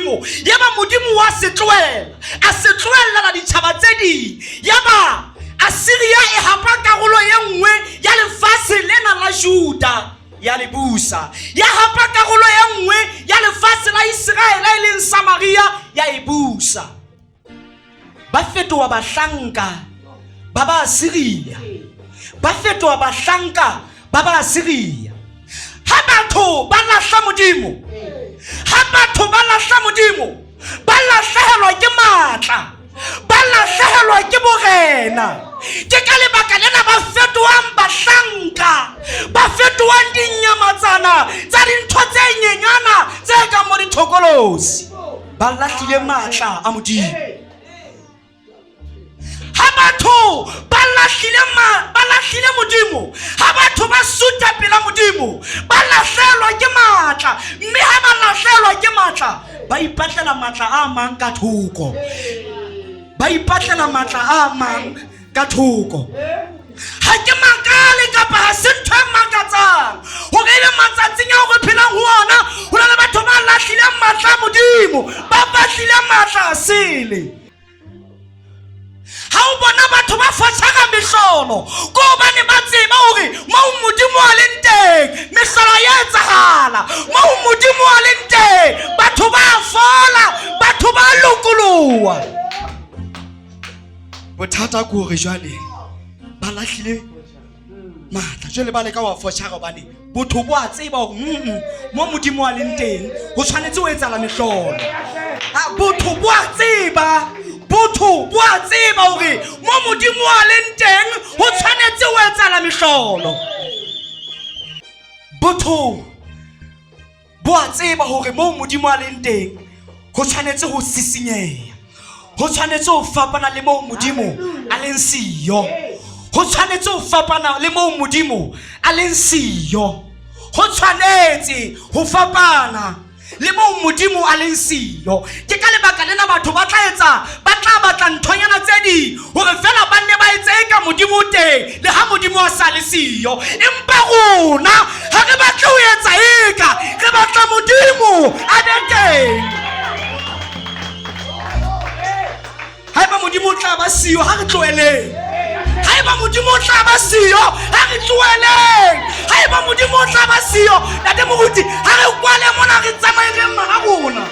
modimo yaba modimo wa setloela a setloela la ditšhaba tse ding yaba Asiria e hapa karolo ye nngwe ya lefatshe lena la Juda ya lebusa ya hapa karolo ye nngwe ya lefatshe la Israel e leng Samaria ya ebusa ba fetoa bahlanka ba ba Asiria ba fetoa bahlanka ba ba Asiria ha batho ba lahla modimo ha batho ba lahla modimo ba lahlehelwa ke matla ba lahlehelwa ke borena ke ka lebaka lena ba fetoang bahlanka ba fetoang dinyamatsana tsa dintho tse nyenyana tse ka mo dithokolosi ba lahlile matla a modimo ha batho ba lahlile modimo ha batho ba suta pela modimo ba lahlehelwa ke matla mme ha ba lahlehelwa ke matla ba ipatlela matla a mang ka thoko ba ipatlela matla a mang ka thoko ha ke makale kapa ha se ntho e makatsang hore le matsatsing a go phelang ho ona ho na le batho ba lahlile matla modimo ba batlile matla sele ha o bona batho ba fatshaka mehlolo ko bane ba tseba hore mo modimo a leng teng mehlolo ya etsahala mo modimo a leng teng batho ba fola batho ba lokolowa bothata ko re jwale ba lahlile matla jwale ba le ka wa fatshaka bane botho bo a tseba hore mo modimo a leng teng ho tshwanetse ho etsala mehlolo botho bo a tseba hore mo modimo a leng teng ho tshwanetse ho etsala mehlolo botho bo a tseba hore mo modimo a leng teng ho tshwanetse ho sisinyeha ho tshwanetse ho fapana le mo modimo a leng siyo ho tshwanetse ho fapana le mo modimo a leng siyo ho tshwanetse ho fapana le mo modimo a leng siyo ke ka lebaka lena batho ba tla batla nthonyana tse di hore fela ba nne ba etse ka modimo teng le ha modimo a sa le siyo empa rona ha re batla ho etsa eka re batla modimo a be teng haeba modimo tla ba siyo ha re tloeleng haeba modimo tla ba siyo ha re tloeleng haeba modimo tla ba siyo ntate moruti ha re kwale mona re tsamaeleng marabona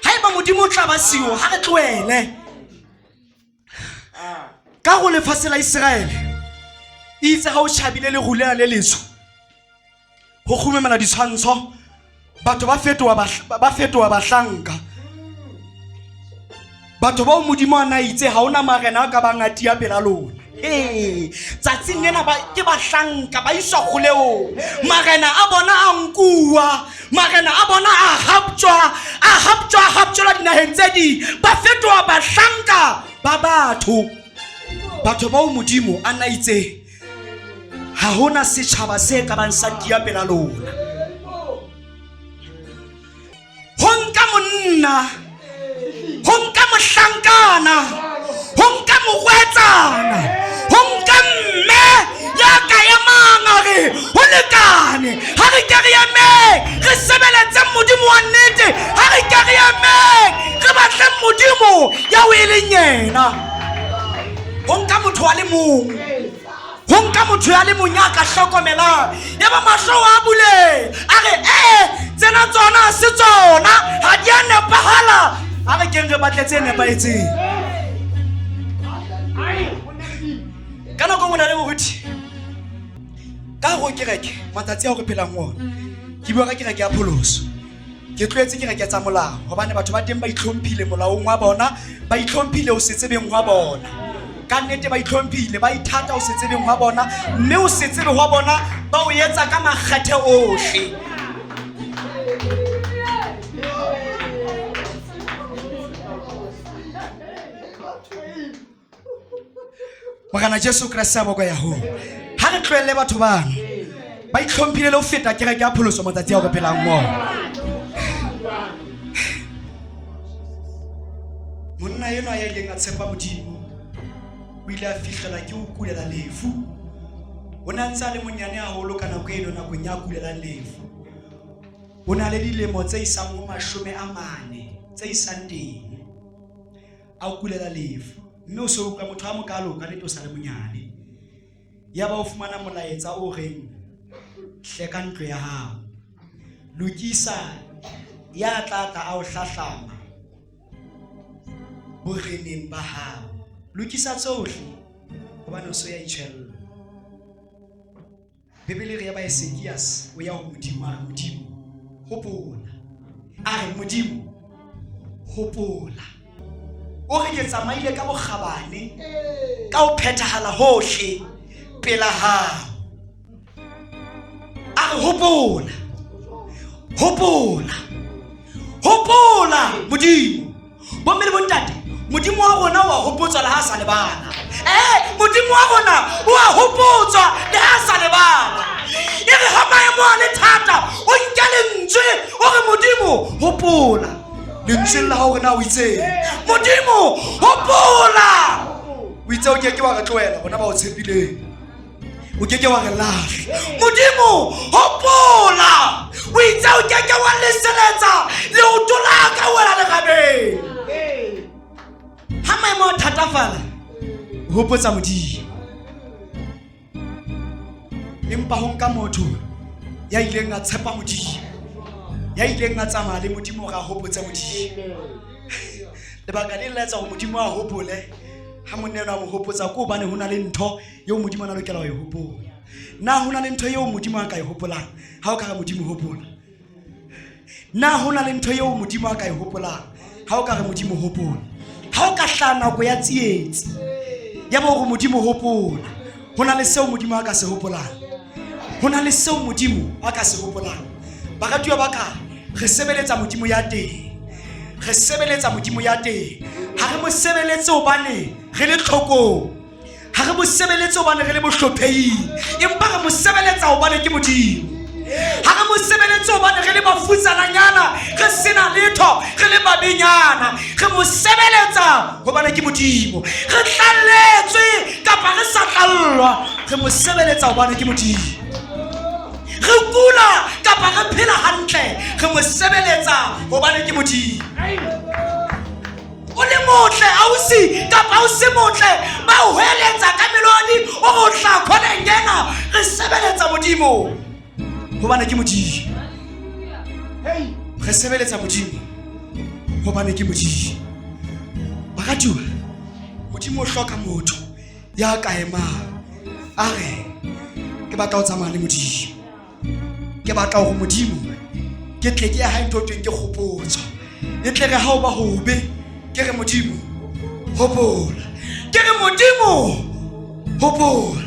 haeba modimo tla ba siyo ha re tloele ka go lefatshe la Israel itse ga o tshabile le rulela le letso go khumemela ditshwantsho batho ba fetoa bahlanka batho ba modimo ana itse ha ona marena ka bangati ya pela lona tsatsing lena ke bahlanka ba iswa kgoleo marena a bona a nkuwa marena a bona a haptjwa dinaheng tse di ba fetoa bahlanka ba batho ba modimo ana itse ha hona setjhaba se ka bang sa dia pela lona honka monna honka mohlankana honka mogwetsana honka mme ya ka ya mangare ho lekane ha re ke re eme re sebeletse modimo wa nnete ha re ke re eme re batle modimo ya o eleng yena honka motho wa le mong honka motho ya le mong ya ka hlokomelang ya ba mahlo a bule a re tsena tsona se tsona ha di a nepahala ha re ke re batletse nepaetseng ka nako mona le boruti ka go kereke matsatsi a go phelang ho ke bua ka kereke ya pholoso ke tlwetse kereke tsa molao hobane batho ba teng ba itlhomphile molaong wa bona ba itlhomphile o se tsebeng wa bona ka nnete ba itlhomphile ba ithata o se tsebeng wa bona mme o se tsebe wa bona ba o etsa ka makgathe ohle Mogana Jesu Kriste boko ya ho ha re tlwelle batho bana ba itlhomphile le ho feta kereke ya pholoso matsatsi a go phelang mo monna yeno a ileng a tshepa modimo o ile a fihlela ke o kulela lefu o na ntse a le monyane haholo ka nako eno nakong ya kulela lefu o na le dilemo tse isang ho 40 tse isang teng a o kulela lefu mme o se o ka motho a mokalo ka neto sa le monyane ya ba o fumana molaetsa o reng hleka ntlo ya hao lokisa ya tlatla a o hlahlama boreneng ba hao lokisa tsohle hobane o so ya itshwella. Bibele re ya ba Ezekias o ya ho Modimo a Modimo hopola a re Modimo hopola o re ke tsamaile ka bokgabane ka o phethahala hohle pela hao a re hopola Modimo bommele bontate Modimo wa rona wa hopotswa le ha sa le bana Modimo wa rona wa hopotswa le ha sa le bana e re ha maemo a le thata o nke lentswe o re Modimo hopola lentswe la hao rena o itse Modimo hopola o itse o ke wa re tloela bona ba o tshepileng o ke wa re lahle Modimo hopola o itse o ke wa leseletsa le o tola ka wela le gabe ha maemo a thatafala hopotsa Modimo empa ho nka motho ya ileng a tshepa Modimo ya ileng a tsamaya le Modimo ga hopotsa Modimo lebaka le letsa ho Modimo a hopole ha moneno a mo hopotsa ko bane hona le ntho eo Modimo a lokela ho e hopola na hona le ntho eo Modimo a ka e hopolang ha o ka re Modimo hopola na hona le ntho eo Modimo a ka e hopolang ha o ka re Modimo hopola ha o ka hlana go ya tsietsi ya bo go Modimo hopola hona le seo Modimo a ka se hopolang hona le seo Modimo a ka se hopolang bakatwa baka re sebeletsa Modimo ya teng re sebeletsa Modimo ya teng ha re mo sebeletse obane re le tlhoko ha re mo sebeletse obane re le bohlophehi empa re mo sebeletsa obane ke Modimo ha re mo sebeletse obane re le bafutsananyana re sena letho re le babenyana re mo sebeletsa hobane ke Modimo re tlalletswe kapa re sa tlallwa re mo sebeletsa hobane ke Modimo re kula kapa re phela hantle re mo sebeletsa hobane ke Modimo o le motle ausi kapa o se motle ba o hweletsa ka melodi o go tla khona ngena re sebeletsa Modimo hobane ke Modimo re sebeletsa Modimo hobane ke Modimo bakatwa Modimo o hloka motho ya ka ema a re ke batla o tsamaya le Modimo ke batla go Modimo ke tle ke ha ntho tweng ke kgopotso e tle re ha o ba hobe ke re Modimo hopola ke re Modimo hopola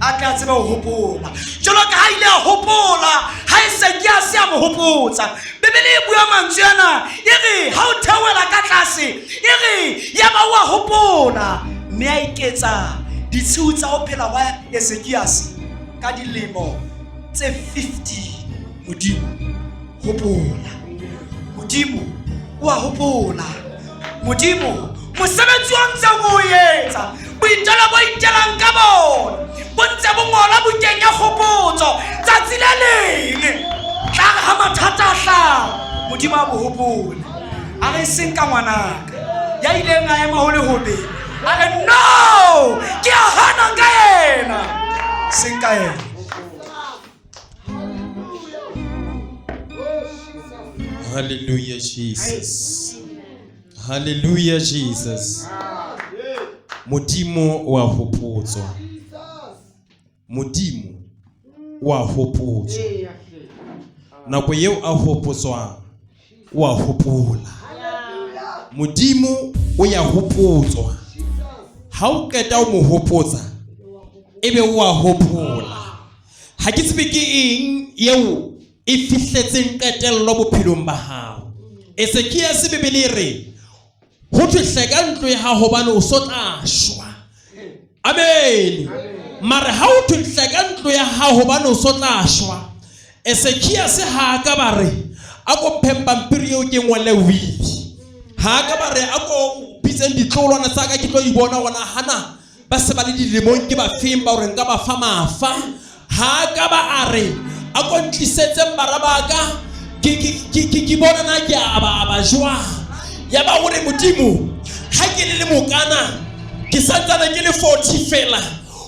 a tla tseba ho hopola jalo ka ha ile a hopola ha e se ke a se a mo hopotsa Bibele e bua mantswe ana e re ha o thewela ka tlase e re ya ba wa hopola mme a iketsa ditshiu tsa ho phela wa Ezekias ka dilemo tse 50 Modimo hopola Modimo wa hopola Modimo mosebetsi wa ntse o etsa boitela bo itelang ka bona bo ntse bo ngola bo kenya kgopotso tsatsi le leng tla ha mathata hla Modimo a bo hopola a re seng ka ngwanaka ya ileng a ema ho le hobe a re no ke a hana ka yena seng ka yena. Hallelujah, Jesus. Hallelujah, Jesus. Modimo wa hopotswa. Modimo wa hopotswa. Nako eo a hopotswang wa hopola. Modimo o ya hopotswa. Ha o qeta o mo hopotsa ebe wa hopola. Ha ke tsebe ke eng eo e fihletseng qetello bophelong ba hao. Ezekias Bibele re ho hleka ntlo ya hao hobane o so tla shwa. Amen. Mara ha o hleka ntlo ya hao hobane o so tla shwa. Ezekias ha ka bare a ko phempa mpiri eo ke ngwale wili. Ha ka bare a ko bitseng ditlolwana tsa ka ke tlo ibona gona hana ba se ba le dilemong ke ba feng ba hore nka ba fa mafa. Ha ka ba are a ko ntlisetse marabaka ke ke bona na ke aba jwa ya ba gore modimo ha ke le mokana ke santsana ke le 40 fela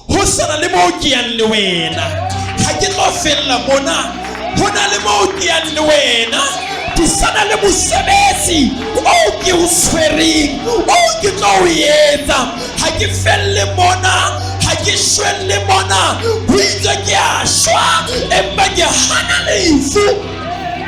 ho sana le mo ke yang le wena ha ke tlo fella bona hona le mo ke yang le wena ke sana le mosebetsi o ke o tshwereng o ke tlo o etsa ha ke felle mona ha ke shwelle mona ho itse ke a shwa empa ke hana lefu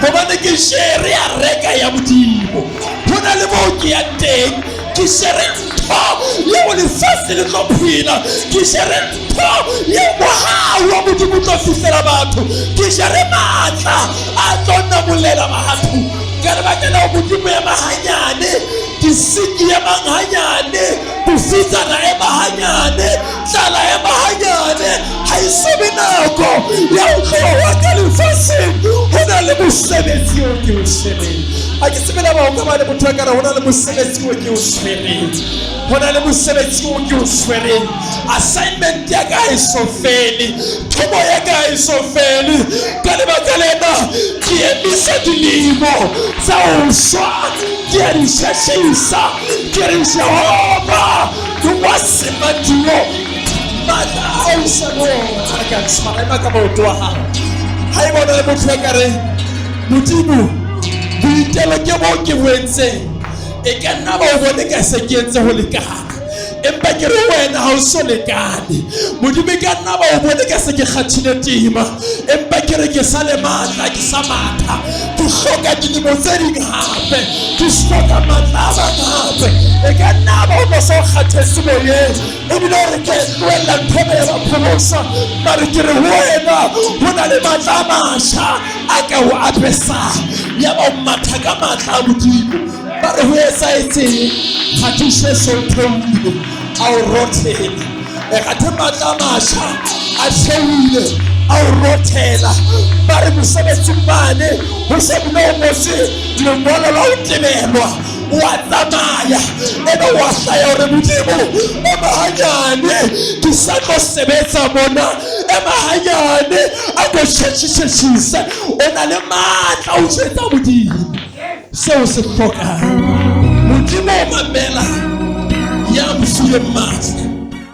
hobane ke shere ya reka ya modimo hona le mo ke ya teng ke shere ntho ye o le fase le tlo phela ke shere ntho ye mohau wa modimo tlo fihlela batho ke shere matla a tlo namolela batho ka lebaka la modimo ya mahanyane disiki ya mahanyane bofitsana ya mahanyane tlala ya mahanyane ha e sobe nako ya ho tloha ka lefaseng ho na le mosebetsi o ke o tshwereng ha ke sebela ba o ka ba le motho a ka re ho na le mosebetsi o ke o tshwereng ho na le mosebetsi o ke o tshwereng assignment ya ka e so fele thobo ya ka e so fele ka lebaka lena ke emisa dilemo tsa ho shwa ke a di shashisa ke re Jehova wa sematilo mata o sa no a ka tshwara ka maoto a hao ha e bona le motho a ka re modimo boitelo ke mo ke boetseng e ka nna ba o bone ka se ke etse ho lekana empa ke re wena ha o so lekane modimo ka nna ba o bone ka se ke kgathile tima empa ke re ke sa le matla ke sa matha ke hloka dilemo tse ding hape ke hloka matla a hape e ka nna ba o so kgathetse moyeng ebile re ke tlohella ntho ya bapholosa mare ke re wena ho na le matla a masha a ka o apesang ya ba o matha ka matla a modimo ba re ho etsahetseng kgathishe solthomile a o rothela e kgathe matla a masha a theohile a o rothela ba re mosebetsi mane ho se bile o ngotse lengolo la ho tebelwa wa tsamaya ebe wa hlaya hore modimo e mahanyane ke sa tlo sebetsa mona e mahanyane a ko tjhetjhise o na le matla o tsetsa modimo seo se hlokang modimo o mamela ya mfile matla